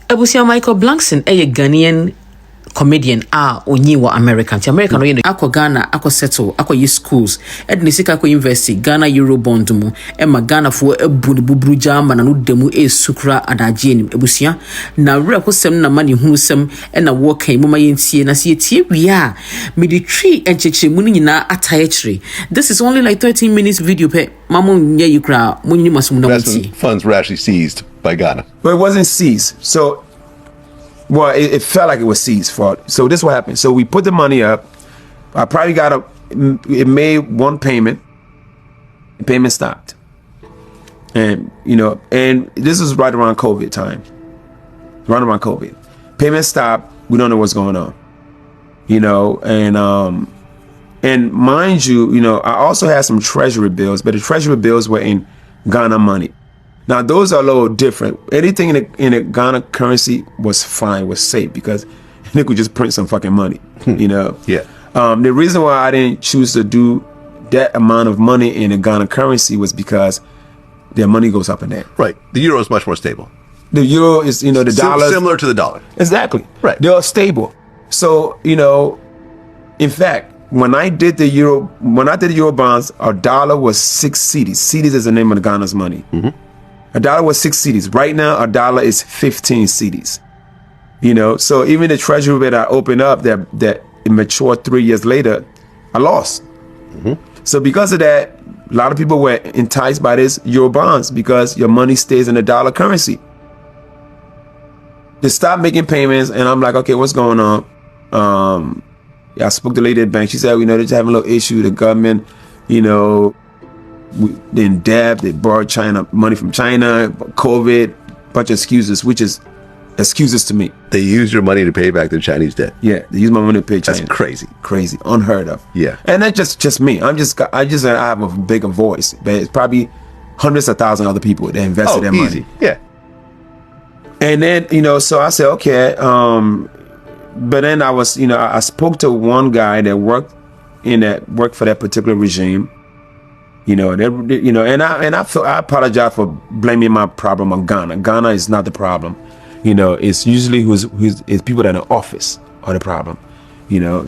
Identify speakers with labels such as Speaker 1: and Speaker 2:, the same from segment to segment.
Speaker 1: Ebusia Michael Blanson, a Ghanaian comedian onyi wa American. The American no akọ Ghana akọ settle akọ ye schools ednisika akọ university Ghana Eurobond mu ma Ghana fo ebu ne buburu jama na no demu sukra adaje nim ebusia na wura kosem na mani hunu sem na wo kan mu ma yentie na se yetie wia me the tree encheche mu nyina ataye chire. This is only like 13 minutes video pe mamo nya yikra munyi masum na muti.
Speaker 2: Funds were actually seized by Ghana.
Speaker 3: But it wasn't seized. So well, it felt like it was seized for. So this is what happened. So we put the money up. I probably it made one payment. The payment stopped. And, and this is right around COVID time. Right around COVID. Payment stopped. We don't know what's going on. And mind you, I also had some treasury bills, but the treasury bills were in Ghana money. Now, those are a little different. Anything in the Ghana currency was fine, was safe, because they could just print some fucking money,
Speaker 2: Yeah.
Speaker 3: The reason why I didn't choose to do that amount of money in the Ghana currency was because their money goes up and down.
Speaker 2: Right. The euro is much more stable.
Speaker 3: The euro is, the dollar.
Speaker 2: Similar to the dollar.
Speaker 3: Exactly.
Speaker 2: Right.
Speaker 3: They're stable. So, in fact, when I did the Eurobonds, our dollar was 6 cedis. Cedis is the name of the Ghana's money.
Speaker 2: Mm-hmm.
Speaker 3: A dollar was 6 cedis. Right now, a dollar is 15 cedis. So even the treasury that I opened up that it matured 3 years later, I lost.
Speaker 2: Mm-hmm.
Speaker 3: So because of that, a lot of people were enticed by this Eurobonds because your money stays in the dollar currency. They stopped making payments, and I'm like, okay, what's going on? I spoke to the lady at the bank. She said, they're just having a little issue. The government, they in debt, they borrowed money from China, COVID, bunch of excuses, which is excuses to me.
Speaker 2: They use your money to pay back their Chinese debt.
Speaker 3: Yeah, they use my money to pay China.
Speaker 2: That's
Speaker 3: crazy, unheard of.
Speaker 2: Yeah,
Speaker 3: and that's just me. I have a bigger voice, but it's probably hundreds of thousands of other people that invested their money.
Speaker 2: Yeah,
Speaker 3: and then so I said okay, but then I was I spoke to one guy that worked for that particular regime. And I apologize for blaming my problem on Ghana. Ghana is not the problem. It's usually it's people that are in office are the problem.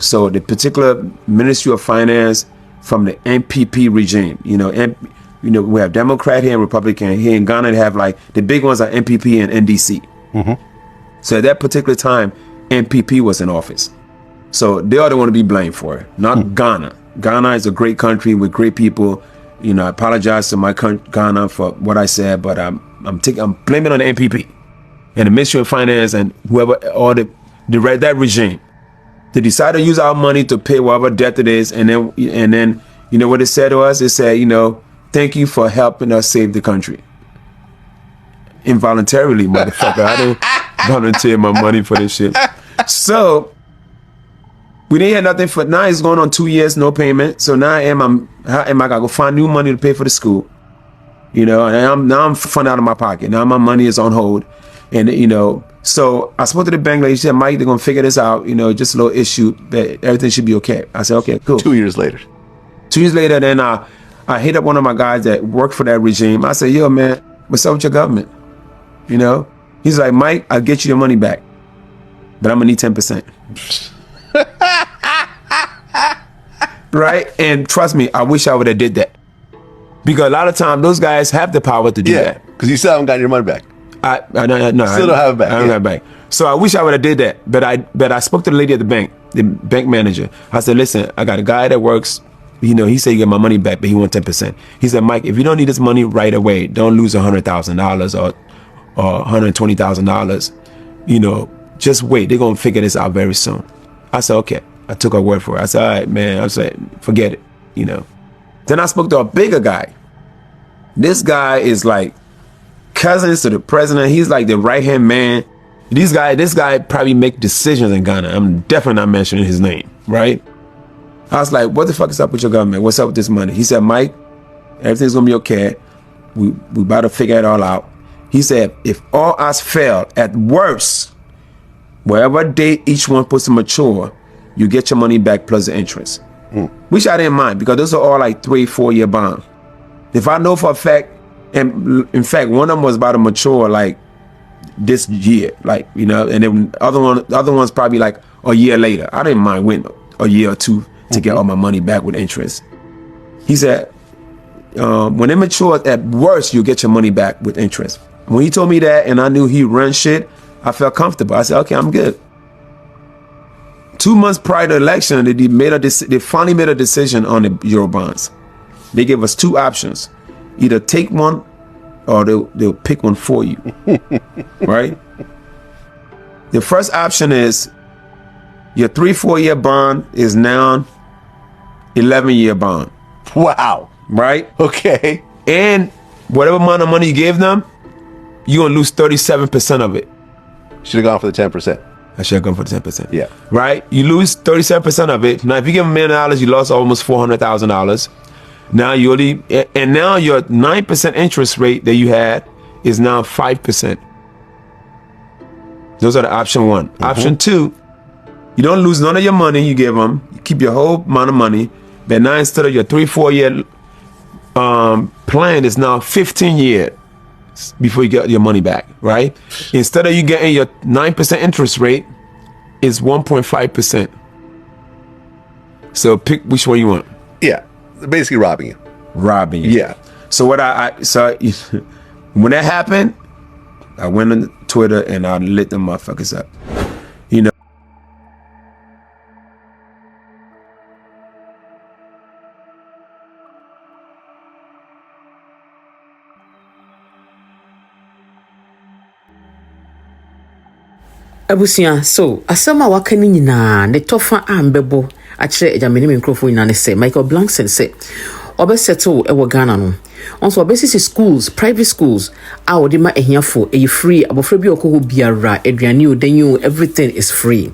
Speaker 3: So the particular Ministry of Finance from the NPP regime. We have Democrat here and Republican here in Ghana. They have like the big ones are NPP and NDC.
Speaker 2: Mm-hmm. So
Speaker 3: at that particular time, NPP was in office. So they are the one to be blamed for it, not Ghana. Ghana is a great country with great people. I apologize to my Ghana for what I said, but I'm blaming on the NPP and the Ministry of Finance and whoever, or that regime. They decided to use our money to pay whatever debt it is, and then what they said to us? They said, thank you for helping us save the country. Involuntarily, motherfucker. I didn't volunteer my money for this shit. So we didn't have nothing for now. It's going on 2 years, no payment. So now how am I gonna go find new money to pay for the school? And I'm funding out of my pocket. Now my money is on hold, and so I spoke to the bank lady. She said, Mike, they're gonna figure this out. Just a little issue, but everything should be okay. I said, okay, cool.
Speaker 2: 2 years later.
Speaker 3: 2 years later, then I hit up one of my guys that worked for that regime. I said, yo, man, what's up with your government? He's like, Mike, I'll get you your money back, but I'm gonna need 10%. Right? And trust me, I wish I would have did that. Because a lot of times those guys have the power to do that.
Speaker 2: Because you still haven't gotten your money back.
Speaker 3: No,
Speaker 2: Still don't have it back.
Speaker 3: I don't have it back. So I wish I would have did that. But I spoke to the lady at the bank, the bank manager. I said, listen, I got a guy that works, he said you get my money back, but he wants 10%. He said, Mike, if you don't need this money right away, don't lose $100,000 or $120,000. Just wait. They're gonna figure this out very soon. I said, okay. I took her word for it. I said, all right, man. I said, forget it, Then I spoke to a bigger guy. This guy is like cousins to the president. He's like the right-hand man. This guy probably make decisions in Ghana. I'm definitely not mentioning his name, right? I was like, what the fuck is up with your government? What's up with this money? He said, Mike, everything's gonna be okay. We about to figure it all out. He said, if all odds fail, at worst, whatever date each one puts to mature, you get your money back plus the interest. Which I didn't mind, because those are all like 3-4 year bonds. If I know for a fact, and in fact, one of them was about to mature like this year, like, you know, and then other ones probably like a year later. I didn't mind waiting a year or two to get all my money back with interest. He said, when it matures, at worst, you'll get your money back with interest. When he told me that, and I knew he ran shit, I felt comfortable. I said, okay, I'm good. 2 months prior to the election, they finally made a decision on the Eurobonds. They gave us 2 options: either take one, or they'll pick one for you. Right? The first option is your 3-4 year bond is now 11-year bond.
Speaker 2: Wow.
Speaker 3: Right?
Speaker 2: Okay.
Speaker 3: And whatever amount of money you gave them, you're going to lose 37% of it.
Speaker 2: Should have gone for the 10%.
Speaker 3: I should have gone for the 10%.
Speaker 2: Yeah.
Speaker 3: Right? You lose 37% of it. Now, if you give $1 million, you lost almost $400,000. Now now your 9% interest rate that you had is now 5%. Those are the option 1. Option 2, you don't lose none of your money you give them. You keep your whole amount of money. But now instead of your 3-4 year plan is now 15 years before you get your money back, right? Instead of you getting your 9% interest rate, it's 1.5%. So pick which one you want.
Speaker 2: Yeah. They're basically robbing you.
Speaker 3: Robbing you.
Speaker 2: Yeah.
Speaker 3: So when that happened, I went on Twitter and I lit them motherfuckers up. You know.
Speaker 1: Abusia, so asɛm a waka ni nyinaa ne tɔfa ambɛbɔ akyerɛ Germany microphone nyinaa ne sɛ Michael Blanson sɛ ɔbɛsettle ɛwɔ Ghana no. Also ɔbɛsisi schools, private schools a wɔde ma ahiafo ɛyɛ free. Abɔfra bi ɔkɔ hɔ biara aduane o danyo everything is free.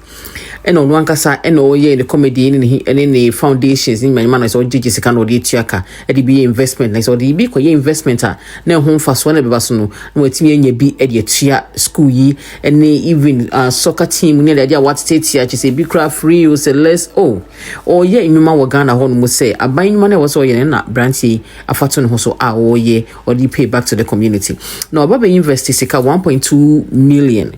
Speaker 1: And on one kasa and oh yeah the comedy in the foundations in my man is all sika no de tuaka e de be investment like so de be koye investment a na ho fa so na be baso no na watimi anya bi e de tua school yi and even soccer team ne de what state here say be craft free you say less oh yeah imima wo Ghana ho no mo say aban ma na wo so ye na branch afato no ho so oh yeah or the pay back to the community now baba invest sika $1.2 million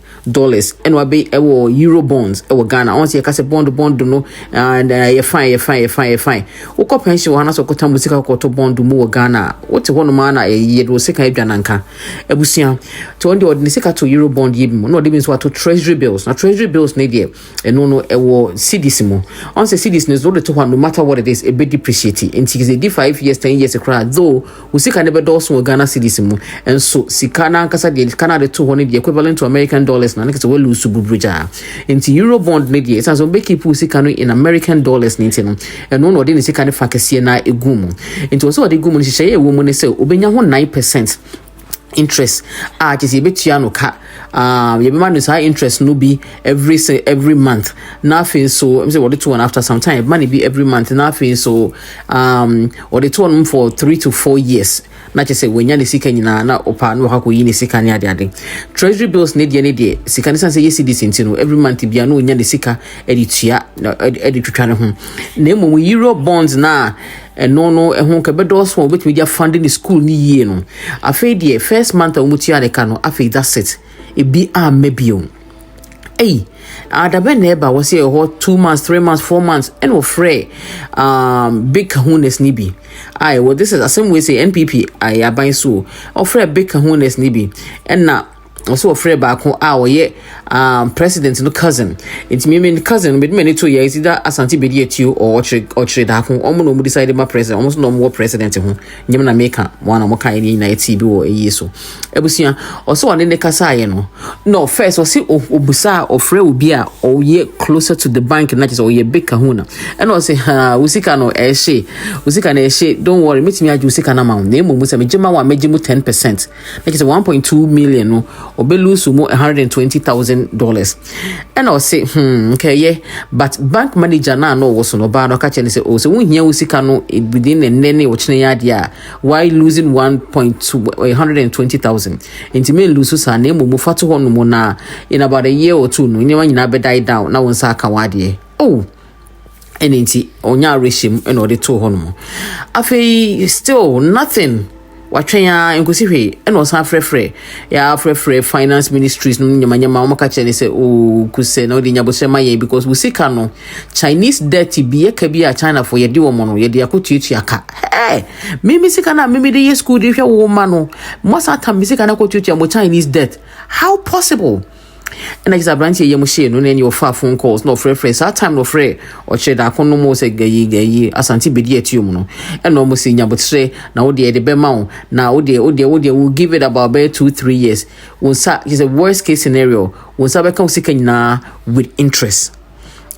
Speaker 1: and wa be Eurobonds e Ghana once you kase bond no and you fine woko pension wo hanaso kota musika koto bond mu wo Ghana wote hono ma na ye do sika edwananka abusia to on the ordinary sika to Eurobond ye mu no de means what to treasury bills na treasury bills ne de no ewo cedis mu on say cedis no do to no matter what it is a bit depreciate until is a 5 years 10 years akra though usika ne be do so Ghana cedis mu and so sika na nkasa de Canada to one the equivalent to American dollars na nkasa we lose subruja into Eurobond ne it's as make people sika no in American dollars ninti no and no de sika ne fa kese na egumu into so de gumu hihye ye wo mu ne se obenya ho 9% interest just betua no ka you be man say interest no be every month nothing so I'm say what the two and after some time money be every month nothing so or the two on for 3 to 4 years na che say wenya ne sika nyina na opa no hakọ yi ne sika ne ade treasury bills ne de sika ne say yes this intino every month bia no onya ne sika editua editwitwa ne ho na emu euro bonds na no ehun ka bedo so obetumi dia funding the school ni yie no afei de first month omutua ne ka no afei that's it e bi amebio adabe neba was here 2 months 3 months 4 months and no free big kahunes nibi well this is the same way say NPP I aban so offer big kahunes nibi and na also afraid back president no cousin it's me cousin with many 2 years either Asante Bedi etu or trade da ko omo no mu decide my president almost no more president ho nyem na make one mo kan ni na TV wo yeso ebusia also on the kasa ye no first was obusa ofre obi a oye closer to the bank na just oye big kahuna and I say usika no usika na don't worry metimi aju usika na ma na emu se mejema wa mejimu 10% na just 1.2 million no obelusu mo $120,000 and I say okay yeah but bank manager na no was no ba no ka chene say o se won hia usika no within the nene wo chene ya dia why losing 120,000 into me lose sa na emu fato ho no mo na in about a year or two no nyama nyina be die down na won sa aka wade enti onya reshim and odi to ho no afei still nothing watwenya enkosi hwe eno osan frefre ya frefre finance ministries no nyamanyama o maka chene se o kuse na odi nyabosema ye because we sika no Chinese debt bi eka bi a China for ye di wo no ye di akotutu aka mimi sika na mimi de school di hwe wo ma no mo sa tam sika na akotutu mo Chinese debt how possible. And I just branch ye machine no any of phone calls no free that time no free or che da kono mo se gayi asanti bedi atium no and no mo se nyabotre na wo de be ma na wo de will give it about 2-3 years won sa is a worst case scenario won sa be kan sika nyina with interest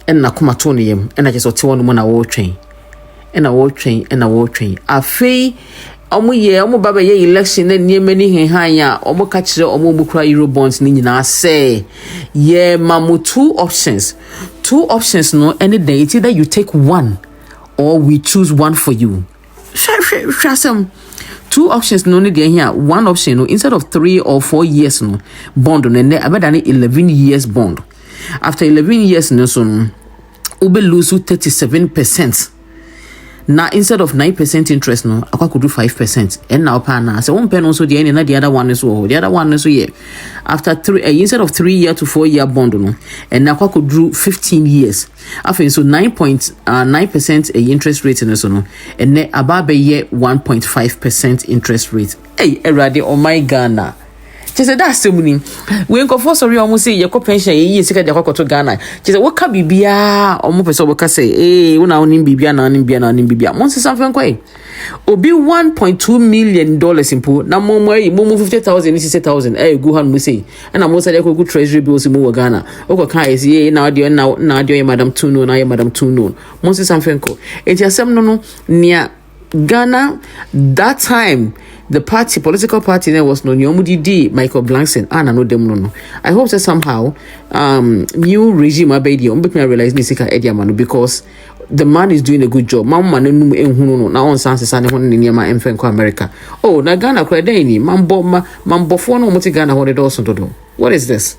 Speaker 1: and na kuma to no yem and I just oti won mo na wo twen and na wo twen afei omo baba ye election na niema ni henhan ya omo ka kire omo bukura Eurobonds ni nyina say ye mamu two options no any day it's either you take one or we choose one for you some two options no need here one option no instead of 3 or 4 years no bond no ne abeda ni 11 years bond after 11 years no so no ube lose 37%. Now instead of 9% interest no I could do 5% and now pana so one pen also the end and the other one is so yeah after 3 instead of 3 year to 4 year bond no and now I could do 15 years after so 9.9% interest rate in so no and then about a year 1.5% interest rate hey erade oh my Ghana just that's the money we ain't go for sorry almost say your pension ye sika de to Ghana just what ka bibia omo person we ka say una onim bibia na bibia mo say something kwai obi 1.2 million dollars impo na mo 50,000 ni 60,000 go han mo say na mo say dey go treasury bills mo Ghana o ko kan say na audio madam Tuno na madam Tuno mo say something ko it yasem no nia Ghana that time the political party there was no Nyomudi Michael Blanson and no dem no. I hope that somehow new regime abedi make me realize nisika ediamano because the man is doing a good job. Mama no enhunu na on sanse sane ho ne niema emfen ko America. Oh na Ghana kra den ni mambo fo no mo ti Ghana ho de do so dodo. What is this?